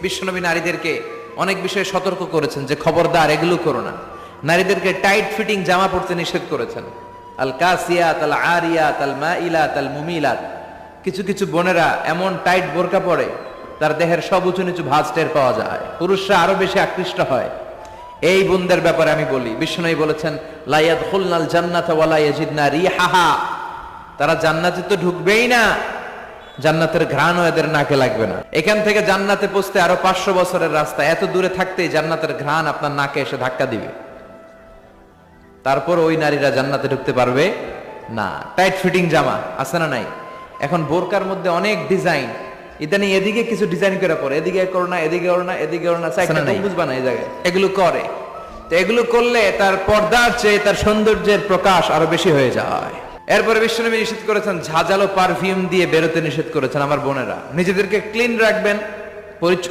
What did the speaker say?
বিশ্বনবী নারীদেরকে অনেক বিষয়ে সতর্ক করেছেন যে খবরদার এগুলো করো না। নারীদেরকে টাইট ফিটিং জামা পরতে নিষেধ করেছেন। আল কাসিয়াত আল আরিয়াত আল মাইলাত আল মুমিলাত। কিছু কিছু বোনেরা এমন টাইট বোরকা পরে তার দেহের সব উঁচু নিচু ভাঁজ টের পাওয়া যায়, পুরুষরা আরো বেশি আকৃষ্ট হয়। এই বোনদের ব্যাপারে আমি বলি, বিশ্বনবী বলেছেন লা ইয়াদখুলনাল জান্নাতা ওয়ালা ইয়াজিদনা রিহাহা। তারা জান্নাতে তো ঢুকবেই না, জান্নাতের ঘ্রাণও এদের নাকে লাগবে না। এখান থেকে জান্নাতে পৌঁছতে আরো 500 বছরের রাস্তা, এত দূরে থাকতেই জান্নাতের ঘ্রাণ আপনার নাকে এসে ধাক্কা দিবে। তারপর ওই নারীরা জান্নাতে ঢুকতে পারবে না। টাইট ফিটিং জামা আছে না নাই? এখন বোরকার মধ্যে অনেক ডিজাইন, ইদানিং এদিকে কিছু ডিজাইন করে পরে, এদিকে করো না, এদিকে করো না, এদিকে করো না, বুঝবা না এই জায়গায় এগুলো করে। তো এগুলো করলে তার পর্দার চেয়ে তার সৌন্দর্যের প্রকাশ আরো বেশি হয়ে যায়। এরপরে বিশ্বনবী নিষেধ করেছেন ঝাঁঝালো পারফিউম দিয়ে বেরোতে নিষেধ করেছেন। আমার বোনেরা নিজেদেরকে ক্লিন রাখবেন, পরিচ্ছন্ন